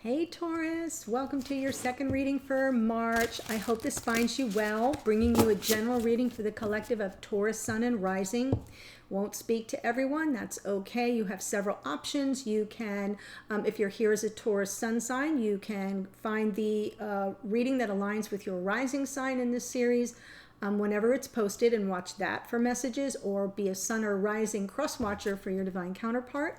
Hey Taurus, welcome to your second reading for March. I hope this finds you well, bringing you a general reading for the collective of Taurus Sun and Rising. Won't speak to everyone, that's okay. You have several options. You can, if you're here as a Taurus Sun sign, you can find the reading that aligns with your rising sign in this series whenever it's posted and watch that for messages, or be a Sun or Rising cross watcher for your divine counterpart.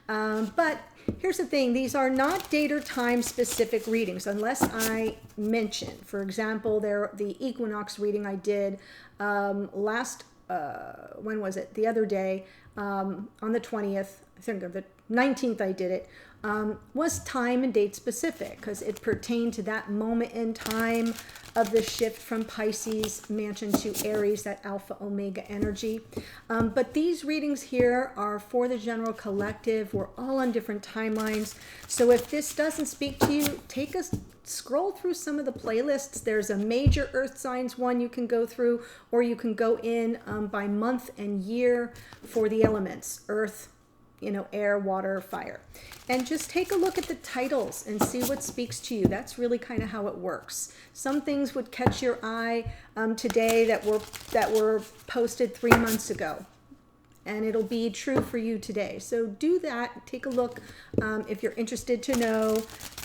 But here's the thing, these are not date or time specific readings unless I mention. For example, the equinox reading I did when was it? The other day, on the 20th, I think, or the 19th I did it, was time and date specific because it pertained to that moment in time of the shift from Pisces mansion to Aries, that alpha omega energy. But these readings here are for the general collective. We're all on different timelines. So if this doesn't speak to you, take a scroll through some of the playlists. There's a major earth signs one you can go through, or you can go in by month and year for the elements, earth, air, water, fire, and just take a look at the titles and see what speaks to you. That's really kind of how it works. Some things would catch your eye today that were posted 3 months ago, and it'll be true for you today. So do that. Take a look if you're interested to know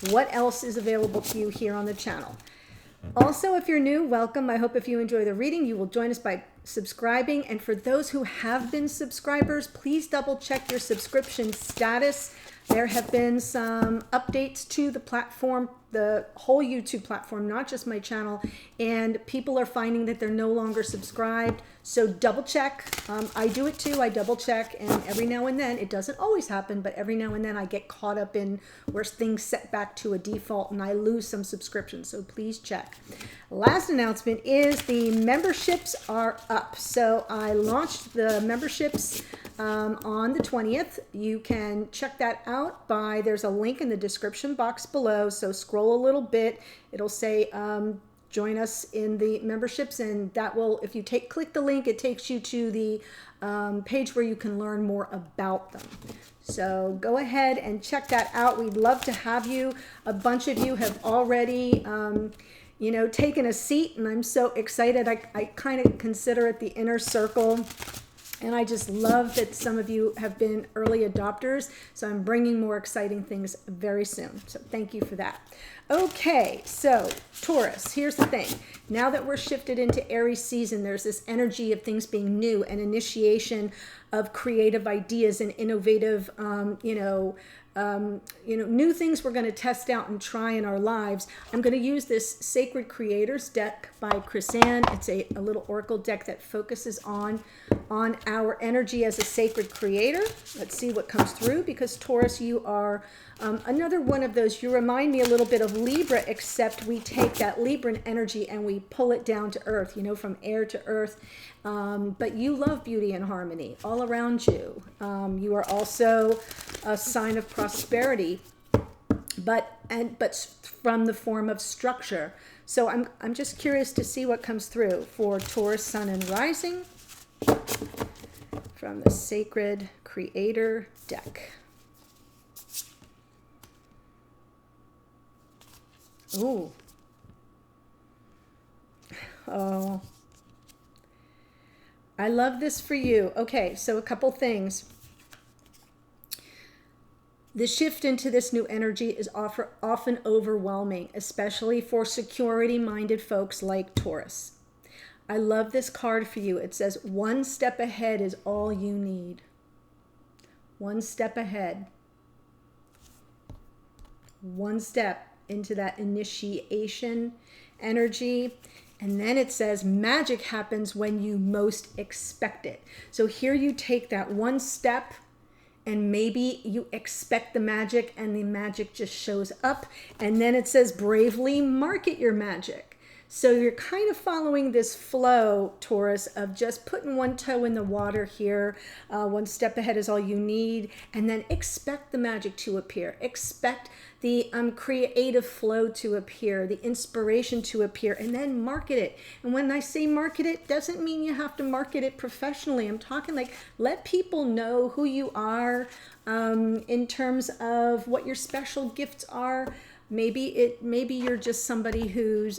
what else is available to you here on the channel. Also, if you're new, welcome. I hope if you enjoy the reading, you will join us by subscribing. And for those who have been subscribers, please double check your subscription status. There have been some updates to the platform, the whole YouTube platform, not just my channel, and people are finding that they're no longer subscribed. So double check. I do it too. I double check, and every now and then, it doesn't always happen, but every now and then I get caught up in where things set back to a default and I lose some subscriptions. So please check. Last announcement is the memberships are up. So I launched the memberships on the 20th. You can check that out there's a link in the description box below. So scroll a little bit. It'll say join us in the memberships, and that will, if you click the link, it takes you to the page where you can learn more about them. So go ahead and check that out. We'd love to have you. A bunch of you have already taken a seat, and I'm so excited. I kind of consider it the inner circle. And I just love that some of you have been early adopters. So I'm bringing more exciting things very soon. So thank you for that. Okay, so Taurus, here's the thing. Now that we're shifted into Aries season, there's this energy of things being new and initiation of creative ideas and innovative, new things we're going to test out and try in our lives. I'm going to use this Sacred Creators deck by Chrisanne. It's a little oracle deck that focuses on our energy as a sacred creator. Let's see what comes through, because Taurus, you are another one of those. You remind me a little bit of Libra, except we take that Libran energy and we pull it down to earth, from air to earth. But you love beauty and harmony all around you. You are also a sign of prosperity, but from the form of structure. So I'm just curious to see what comes through for Taurus Sun and Rising from the Sacred Creator deck. Ooh. Oh. I love this for you. Okay, so a couple things. The shift into this new energy is often overwhelming, especially for security-minded folks like Taurus. I love this card for you. It says, one step ahead is all you need. One step ahead. One step into that initiation energy. And then it says magic happens when you most expect it. So here you take that one step, and maybe you expect the magic and the magic just shows up. And then it says bravely market your magic. So you're kind of following this flow, Taurus, of just putting one toe in the water here. One step ahead is all you need. And then expect the magic to appear. Expect the creative flow to appear, the inspiration to appear, and then market it. And when I say market it, doesn't mean you have to market it professionally. I'm talking like let people know who you are in terms of what your special gifts are. Maybe you're just somebody who's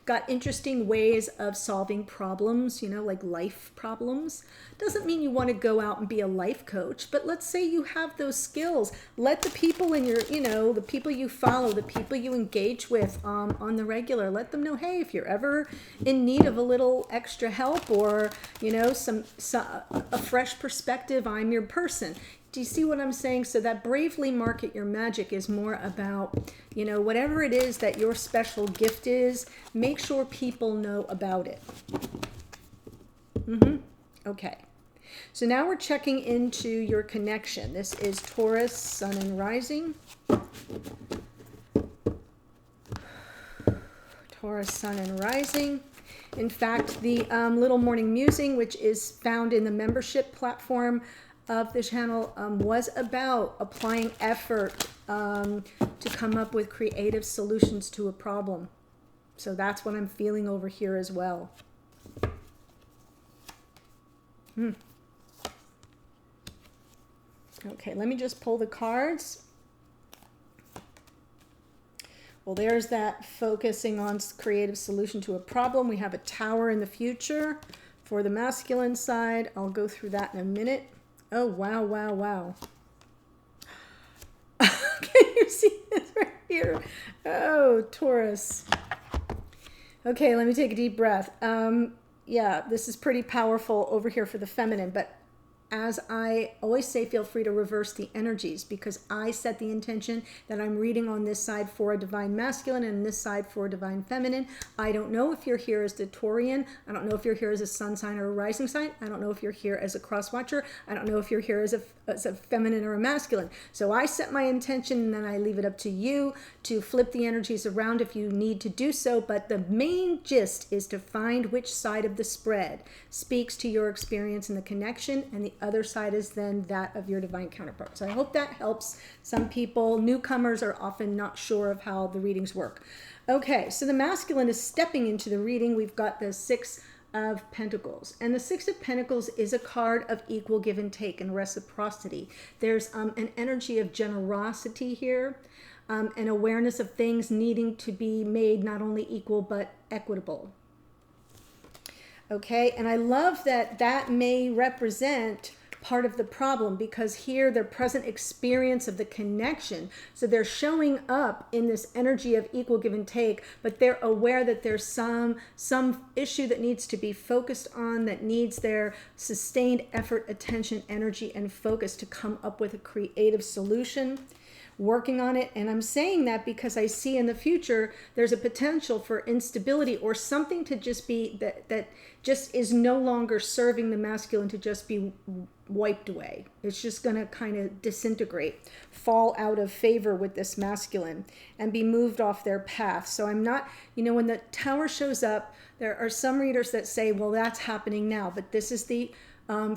got interesting ways of solving problems, you know, like life problems. Doesn't mean you want to go out and be a life coach, but let's say you have those skills. Let the people in your, you know, the people you follow, the people you engage with on the regular, let them know, hey, if you're ever in need of a little extra help or, you know, a fresh perspective, I'm your person. Do you see what I'm saying? So that bravely market your magic is more about, you know, whatever it is that your special gift is, make sure people know about it. Okay. So now we're checking into your connection. This is Taurus, Sun and Rising. Taurus, Sun and Rising. In fact, the little morning musing, which is found in the membership platform of the channel, was about applying effort to come up with creative solutions to a problem. So that's what I'm feeling over here as well. Okay, let me just pull the cards. Well, there's that focusing on creative solution to a problem. We have a Tower in the future for the masculine side. I'll go through that in a minute. Oh, wow, wow, wow. Can you see this right here? Oh, Taurus. Okay, let me take a deep breath. Yeah, this is pretty powerful over here for the feminine, but as I always say, feel free to reverse the energies, because I set the intention that I'm reading on this side for a divine masculine and this side for a divine feminine. I don't know if you're here as the Taurian. I don't know if you're here as a sun sign or a rising sign. I don't know if you're here as a cross watcher. I don't know if you're here as a feminine or a masculine. So I set my intention and then I leave it up to you to flip the energies around if you need to do so. But the main gist is to find which side of the spread speaks to your experience and the connection, and the other side is then that of your divine counterpart. So I hope that helps some people. Newcomers are often not sure of how the readings work. Okay, so the masculine is stepping into the reading. We've got the Six of Pentacles, and the Six of Pentacles is a card of equal give and take and reciprocity. There's an energy of generosity here, an awareness of things needing to be made not only equal but equitable. Okay, and I love that that may represent part of the problem, because here their present experience of the connection, so they're showing up in this energy of equal give and take, but they're aware that there's some issue that needs to be focused on, that needs their sustained effort, attention, energy, and focus to come up with a creative solution. Working on it. And I'm saying that because I see in the future there's a potential for instability or something to just be that just is no longer serving the masculine, to just be wiped away. It's just going to kind of disintegrate, fall out of favor with this masculine and be moved off their path. So I'm not, you know, when the Tower shows up, there are some readers that say, well, that's happening now, but this is the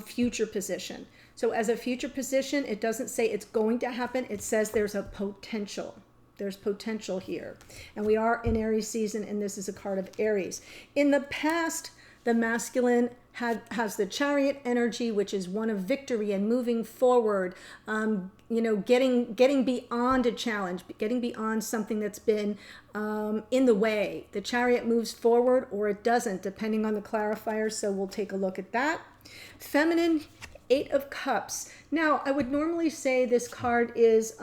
future position. So as a future position, it doesn't say it's going to happen. It says there's a potential. There's potential here. And we are in Aries season, and this is a card of Aries. In the past, the masculine has the Chariot energy, which is one of victory and moving forward, you know, getting beyond a challenge, getting beyond something that's been in the way. The Chariot moves forward or it doesn't, depending on the clarifier. So we'll take a look at that. Feminine, Eight of Cups. Now, I would normally say this card is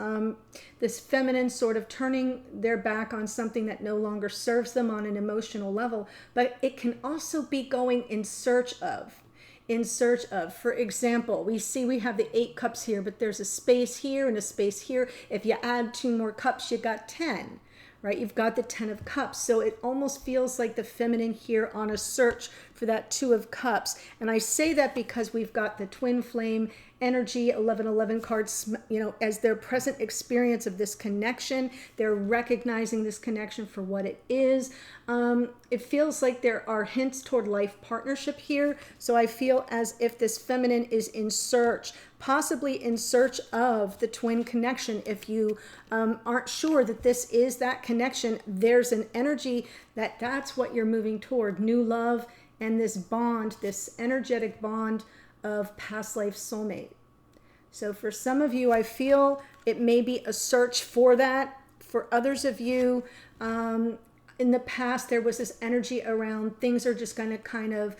this feminine sort of turning their back on something that no longer serves them on an emotional level, but it can also be going in search of. For example, we have the 8 cups here, but there's a space here and a space here. If you add 2 more cups, you got 10. Right? You've got the 10 of Cups. So it almost feels like the feminine here on a search for that Two of Cups. And I say that because we've got the twin flame energy, 1111 cards, you know, as their present experience of this connection. They're recognizing this connection for what it is. It feels like there are hints toward life partnership here. So I feel as if this feminine is in search, possibly in search of the twin connection. If you aren't sure that this is that connection, there's an energy that that's what you're moving toward, new love and this bond, this energetic bond of past life soulmate. So for some of you, I feel it may be a search for that. For others of you, in the past, there was this energy around things are just going to kind of,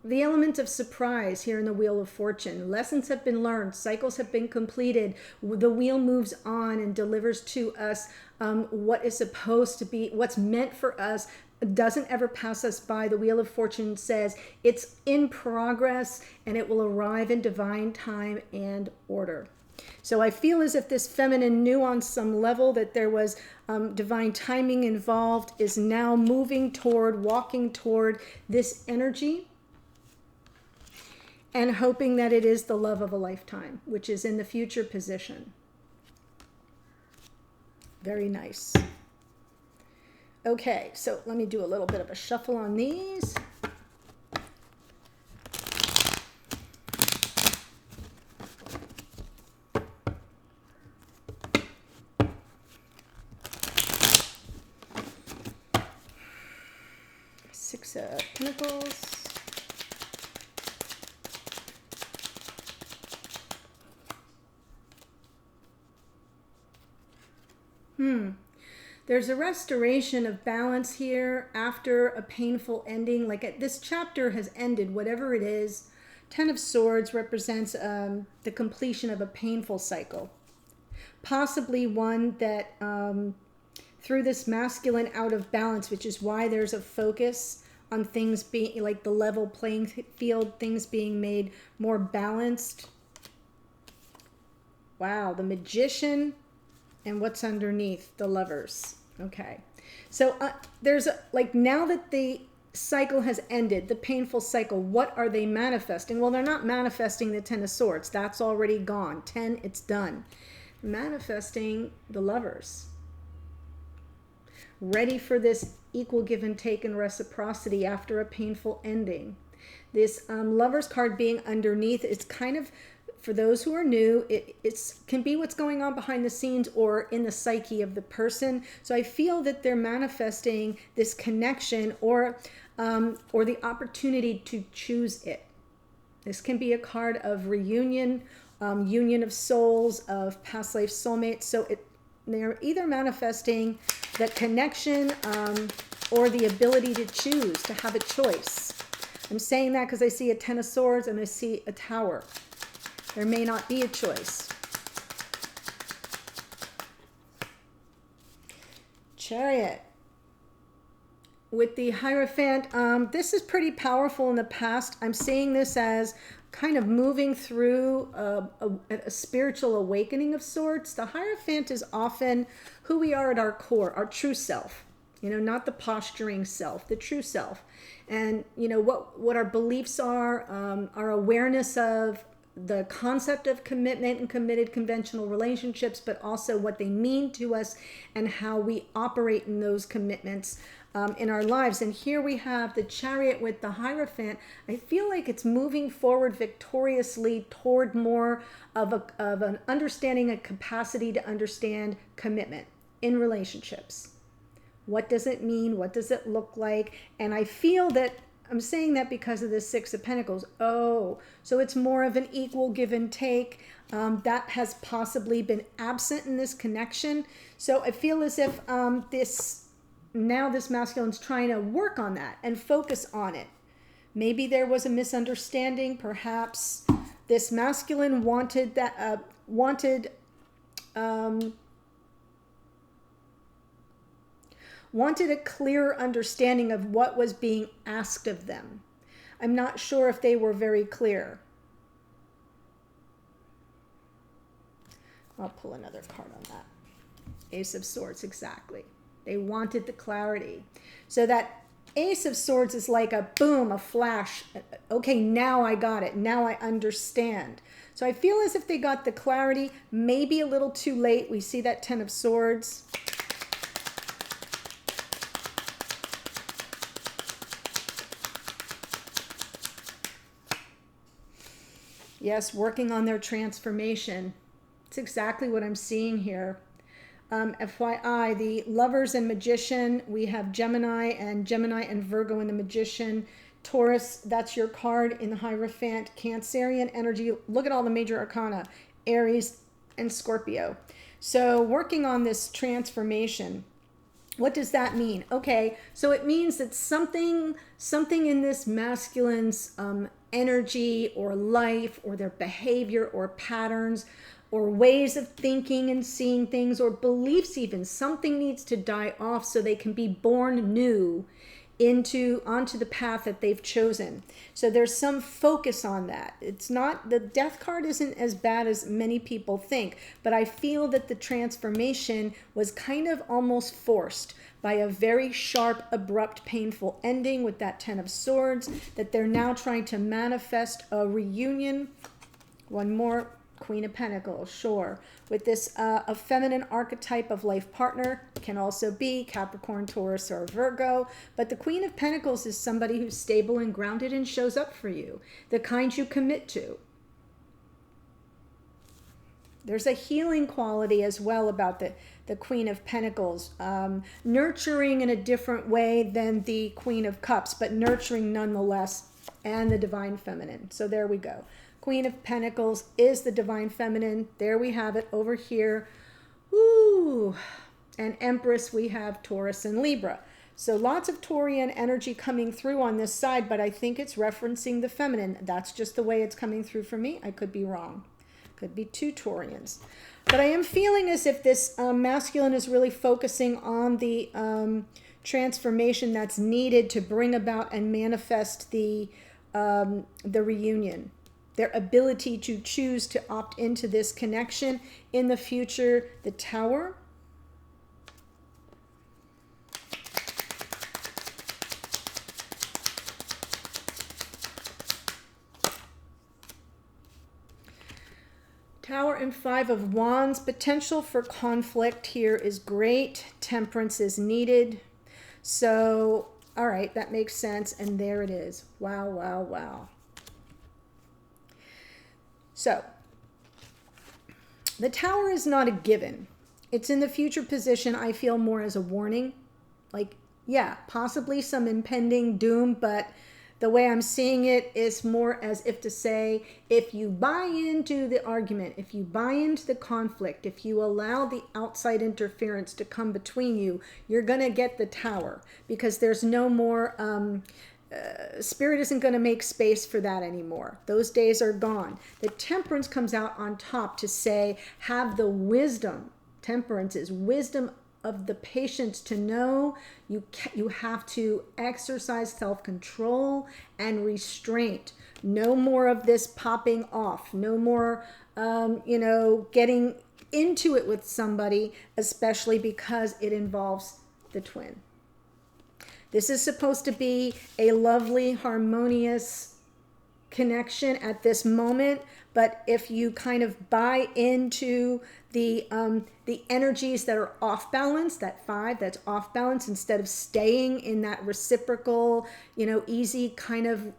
the element of surprise here in the Wheel of Fortune. Lessons have been learned, cycles have been completed, the wheel moves on and delivers to us what is supposed to be, what's meant for us. Doesn't ever pass us by. The Wheel of Fortune says it's in progress and it will arrive in divine time and order. So I feel as if this feminine knew on some level that there was divine timing involved, is now moving toward, walking toward this energy and hoping that it is the love of a lifetime, which is in the future position. Very nice. Okay, so let me do a little bit of a shuffle on these. Six of Pentacles. There's a restoration of balance here after a painful ending. Like this chapter has ended, whatever it is. Ten of Swords represents the completion of a painful cycle. Possibly one that through this masculine out of balance, which is why there's a focus on things being like the level playing field, things being made more balanced. Wow, the Magician and what's underneath, the Lovers. Okay, so there's like, now that the cycle has ended, the painful cycle, what are they manifesting? Well, they're not manifesting the Ten of Swords. That's already gone. 10, it's done. Manifesting the Lovers. Ready for this equal give and take and reciprocity after a painful ending. This Lovers card being underneath, it's kind of, for those who are new, it can be what's going on behind the scenes or in the psyche of the person. So I feel that they're manifesting this connection or the opportunity to choose it. This can be a card of reunion, union of souls, of past life soulmates. So they're either manifesting the connection or the ability to choose, to have a choice. I'm saying that because I see a Ten of Swords and I see a Tower. There may not be a choice. Chariot. With the Hierophant, this is pretty powerful in the past. I'm seeing this as kind of moving through a spiritual awakening of sorts. The Hierophant is often who we are at our core, our true self. You know, not the posturing self, the true self. And, you know, what our beliefs are, our awareness of the concept of commitment and committed conventional relationships, but also what they mean to us and how we operate in those commitments in our lives. And here we have the Chariot with the Hierophant. I feel like it's moving forward victoriously toward more of an understanding, a capacity to understand commitment in relationships. What does it mean? What does it look like? And I feel that I'm saying that because of the Six of Pentacles. Oh, so it's more of an equal give and take. That has possibly been absent in this connection. So I feel as if this masculine's trying to work on that and focus on it. Maybe there was a misunderstanding. Perhaps this masculine wanted that, wanted a clearer understanding of what was being asked of them. I'm not sure if they were very clear. I'll pull another card on that. Ace of Swords, exactly. They wanted the clarity. So that Ace of Swords is like a boom, a flash. Okay, now I got it. Now I understand. So I feel as if they got the clarity, maybe a little too late. We see that Ten of Swords. Yes, working on their transformation. It's exactly what I'm seeing here. FYI, the Lovers and Magician, we have Gemini and Virgo in the Magician. Taurus, that's your card in the Hierophant. Cancerian energy, look at all the major arcana. Aries and Scorpio. So working on this transformation, what does that mean? Okay, so it means that something in this masculine's energy or life or their behavior or patterns or ways of thinking and seeing things or beliefs even, something needs to die off so they can be born new onto the path that they've chosen. So there's some focus on that. It's not, the Death card isn't as bad as many people think, but I feel that the transformation was kind of almost forced by a very sharp, abrupt, painful ending with that Ten of Swords, that they're now trying to manifest a reunion. One more, Queen of Pentacles, sure. With this, a feminine archetype of life partner, can also be Capricorn, Taurus, or Virgo. But the Queen of Pentacles is somebody who's stable and grounded and shows up for you, the kind you commit to. There's a healing quality as well about the Queen of Pentacles. Nurturing in a different way than the Queen of Cups, but nurturing nonetheless, and the Divine Feminine. So there we go. Queen of Pentacles is the Divine Feminine. There we have it over here. Ooh. And Empress, we have Taurus and Libra. So lots of Taurian energy coming through on this side, but I think it's referencing the feminine. That's just the way it's coming through for me. I could be wrong. Could be two Taurians. But I am feeling as if this masculine is really focusing on the transformation that's needed to bring about and manifest the reunion. Their ability to choose to opt into this connection in the future. The Tower. Tower and Five of Wands. Potential for conflict here is great. Temperance is needed. So, all right, that makes sense. And there it is. Wow, wow, wow. So, the Tower is not a given. It's in the future position, I feel, more as a warning. Like, yeah, possibly some impending doom, but the way I'm seeing it is more as if to say, if you buy into the argument, if you buy into the conflict, if you allow the outside interference to come between you, you're going to get the Tower, because there's no more... Spirit isn't going to make space for that anymore. Those days are gone. The Temperance comes out on top to say, have the wisdom. Temperance is wisdom of the patience to know you have to exercise self-control and restraint. No more of this popping off. No more, getting into it with somebody, especially because it involves the twin. This is supposed to be a lovely, harmonious connection at this moment, but if you kind of buy into the energies that are off balance, that five that's off balance, instead of staying in that reciprocal, easy kind of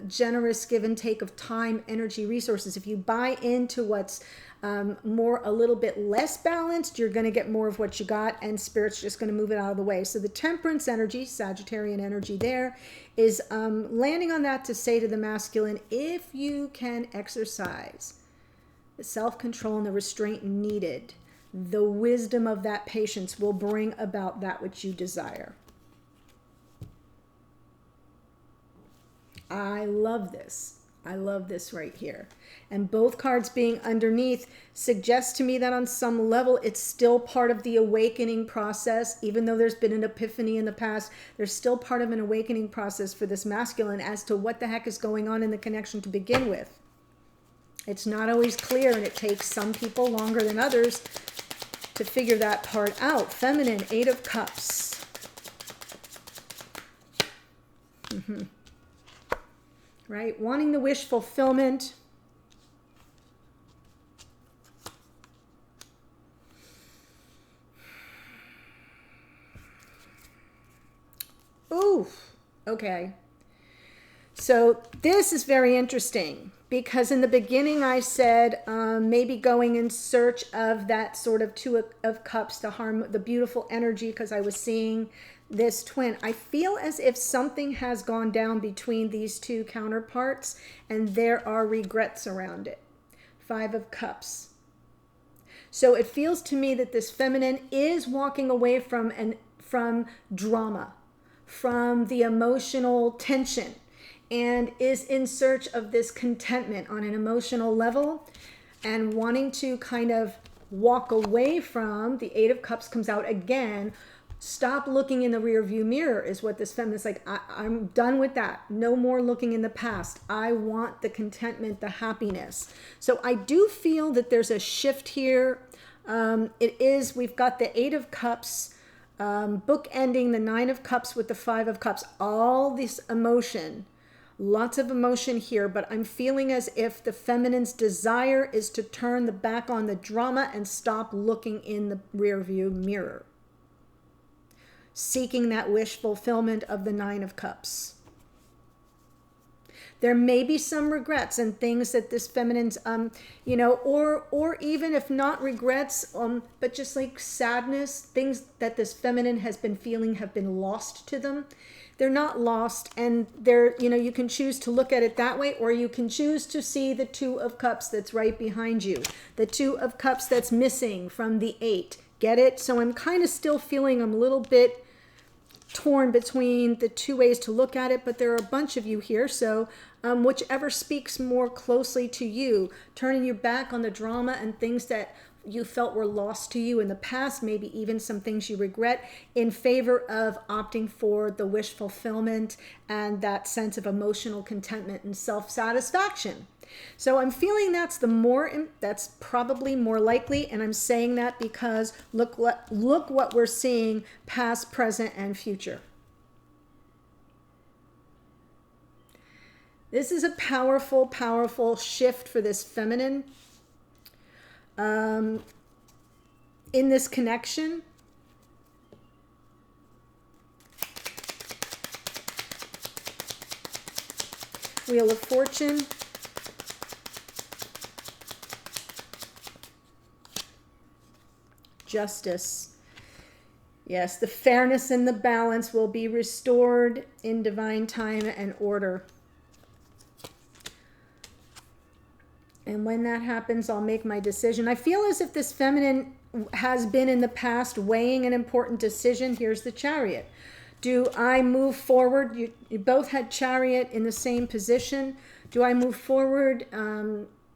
generous give and take of time, energy, resources, if you buy into what's a little bit less balanced, you're going to get more of what you got, and Spirit's just going to move it out of the way. So the Temperance energy, Sagittarian energy there, is landing on that to say to the masculine, if you can exercise the self-control and the restraint needed, the wisdom of that patience will bring about that which you desire. I love this. I love this right here. And both cards being underneath suggests to me that on some level it's still part of the awakening process. Even though there's been an epiphany in the past, there's still part of an awakening process for this masculine as to what the heck is going on in the connection to begin with. It's not always clear, and it takes some people longer than others to figure that part out. Feminine, Eight of Cups. Right? Wanting the wish fulfillment. Ooh, okay. So this is very interesting because in the beginning I said maybe going in search of that sort of two of cups, the beautiful energy, because I was seeing this twin. I feel as if something has gone down between these two counterparts and there are regrets around it. 5 of Cups. So it feels to me that this feminine is walking away from drama, from the emotional tension, and is in search of this contentment on an emotional level and wanting to kind of walk away from the 8 of Cups comes out again. Stop looking in the rear view mirror is what this feminist like. I'm done with that. No more looking in the past. I want the contentment, the happiness. So I do feel that there's a shift here. We've got the 8 of Cups bookending the 9 of Cups with the 5 of Cups. All this emotion, lots of emotion here, but I'm feeling as if the feminine's desire is to turn the back on the drama and stop looking in the rear view mirror, seeking that wish fulfillment of the 9 of Cups. There may be some regrets and things that this feminine's, or even if not regrets, but just like sadness, things that this feminine has been feeling have been lost to them. They're not lost, and you can choose to look at it that way, or you can choose to see the 2 of Cups that's right behind you, the 2 of Cups that's missing from the 8. Get it? So I'm kind of still feeling I'm a little bit torn between the two ways to look at it, but there are a bunch of you here, so whichever speaks more closely to you, turning your back on the drama and things that you felt were lost to you in the past, maybe even some things you regret, in favor of opting for the wish fulfillment and that sense of emotional contentment and self-satisfaction. So I'm feeling that's probably more likely, and I'm saying that because look what we're seeing past, present, and future. This is a powerful, powerful shift for this feminine in this connection. Wheel of Fortune. Justice. Yes, the fairness and the balance will be restored in divine time and order. And when that happens, I'll make my decision. I feel as if this feminine has been in the past weighing an important decision. Here's the Chariot. Do I move forward? You both had Chariot in the same position. Do I move forward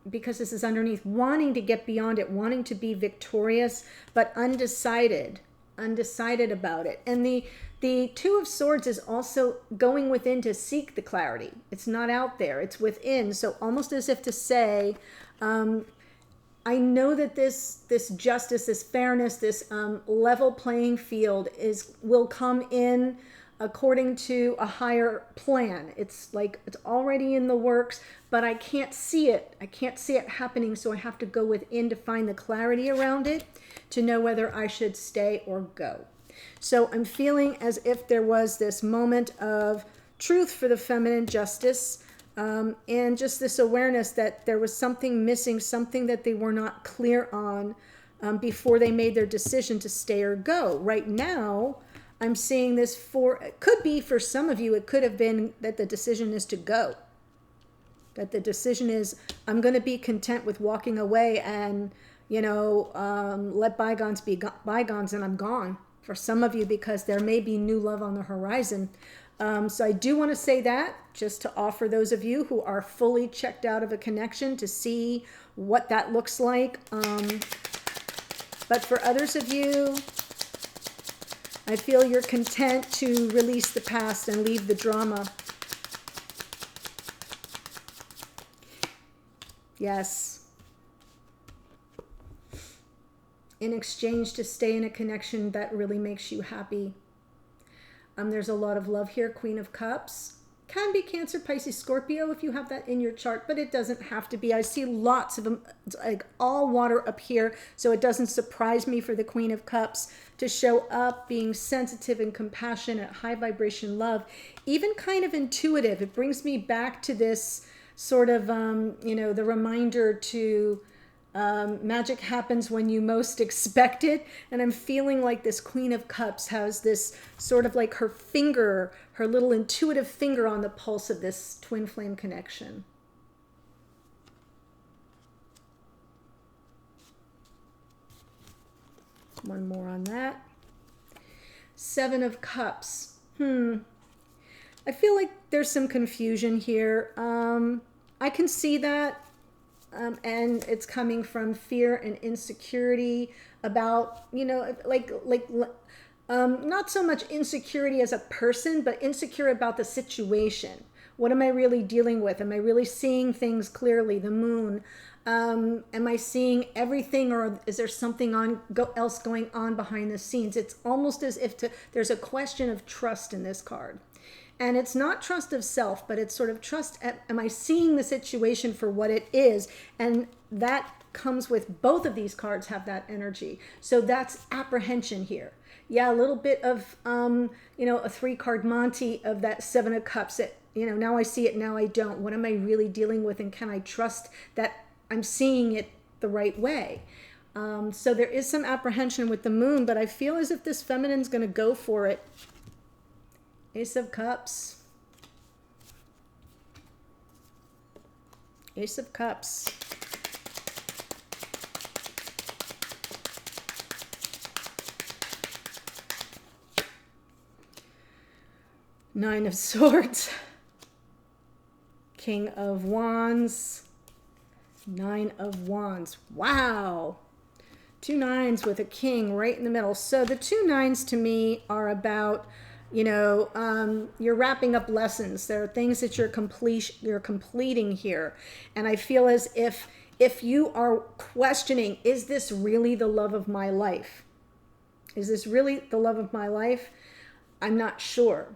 because this is underneath, wanting to get beyond it, wanting to be victorious, but undecided about it. And the 2 of Swords is also going within to seek the clarity. It's not out there, it's within. So almost as if to say, I know that this justice, this fairness, this level playing field will come in according to a higher plan. It's like it's already in the works, but I can't see it. I can't see it happening, so I have to go within to find the clarity around it to know whether I should stay or go. So I'm feeling as if there was this moment of truth for the feminine, justice, and just this awareness that there was something missing, something that they were not clear on before they made their decision to stay or go. Right now, I'm seeing this it could be for some of you, it could have been that the decision is to go. That the decision is, I'm going to be content with walking away and, let bygones be bygones, and I'm gone. For some of you, because there may be new love on the horizon. So I do want to say that just to offer those of you who are fully checked out of a connection to see what that looks like. But for others of you, I feel you're content to release the past and leave the drama. Yes. In exchange to stay in a connection that really makes you happy. There's a lot of love here, Queen of Cups. Can be Cancer, Pisces, Scorpio if you have that in your chart, but it doesn't have to be. I see lots of them, like all water up here, so it doesn't surprise me for the Queen of Cups to show up being sensitive and compassionate, high vibration love, even kind of intuitive. It brings me back to this sort of, the reminder to magic happens when you most expect it. And I'm feeling like this Queen of Cups has this sort of like her finger, her little intuitive finger on the pulse of this twin flame connection. One more on that. Seven of Cups. I feel like there's some confusion here. I can see that. And it's coming from fear and insecurity about, not so much insecurity as a person, but insecure about the situation. What am I really dealing with? Am I really seeing things clearly? The moon. Am I seeing everything, or is there something else going on behind the scenes? It's almost as if there's a question of trust in this card. And it's not trust of self, but it's sort of trust. Am I seeing the situation for what it is? And that comes with both of these cards have that energy. So that's apprehension here. Yeah, a little bit of, a 3-card Monty of that Seven of Cups. Now I see it, now I don't. What am I really dealing with? And can I trust that I'm seeing it the right way? So there is some apprehension with the moon, but I feel as if this feminine's going to go for it. Ace of Cups. Ace of Cups. Nine of Swords. King of Wands. Nine of Wands. Wow. 2 9s with a king right in the middle. So the 2 9s to me are about you're wrapping up lessons. There are things that you're completing here. And I feel as if you are questioning, is this really the love of my life? Is this really the love of my life? I'm not sure.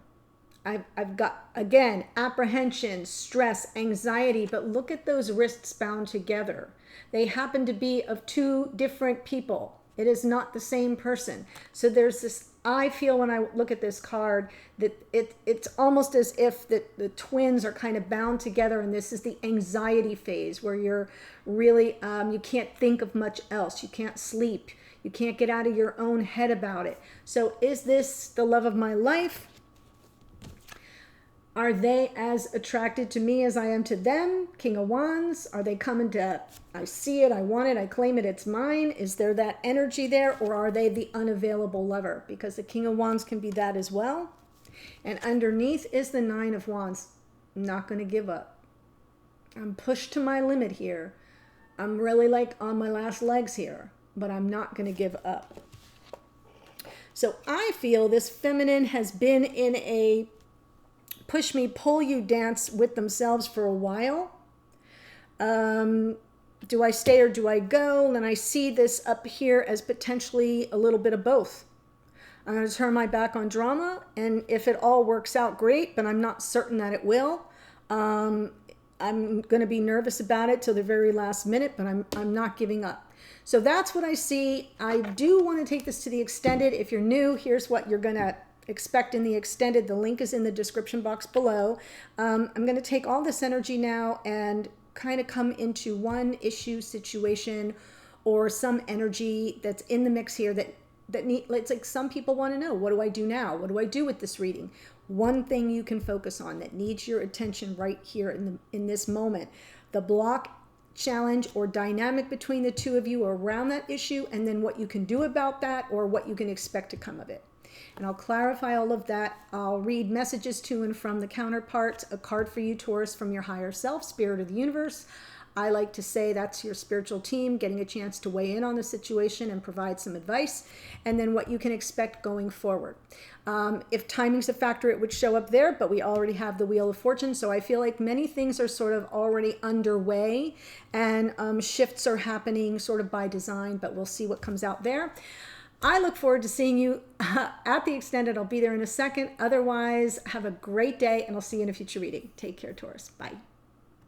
I've got, again, apprehension, stress, anxiety, but look at those wrists bound together. They happen to be of 2 different people. It is not the same person. So there's this, I feel when I look at this card that it's almost as if the twins are kind of bound together, and this is the anxiety phase where you're really, you can't think of much else. You can't sleep. You can't get out of your own head about it. So is this the love of my life? Are they as attracted to me as I am to them? King of Wands. Are they coming to, I see it, I want it, I claim it, it's mine? Is there that energy there? Or are they the unavailable lover? Because the King of Wands can be that as well. And underneath is the Nine of Wands. I'm not going to give up. I'm pushed to my limit here. I'm really like on my last legs here. But I'm not going to give up. So I feel this feminine has been in a push me, pull you dance with themselves for a while. Do I stay or do I go? And I see this up here as potentially a little bit of both. I'm going to turn my back on drama, and if it all works out, great, but I'm not certain that it will. I'm going to be nervous about it till the very last minute, but I'm not giving up. So that's what I see. I do want to take this to the extended. If you're new, here's what you're going to expect in the extended. The link is in the description box below. I'm going to take all this energy now and kind of come into one issue, situation, or some energy that's in the mix here that it's like some people want to know, what do I do now? What do I do with this reading? One thing you can focus on that needs your attention right here in this moment. The block, challenge, or dynamic between the two of you around that issue, and then what you can do about that or what you can expect to come of it. And I'll clarify all of that. I'll read messages to and from the counterparts, a card for you, Taurus, from your higher self, spirit of the universe. I like to say that's your spiritual team getting a chance to weigh in on the situation and provide some advice, and then what you can expect going forward. If timing's a factor, it would show up there, but we already have the Wheel of Fortune, so I feel like many things are sort of already underway, and shifts are happening sort of by design, but we'll see what comes out there. I look forward to seeing you at the extended. I'll be there in a second. Otherwise, have a great day, and I'll see you in a future reading. Take care, Taurus. Bye.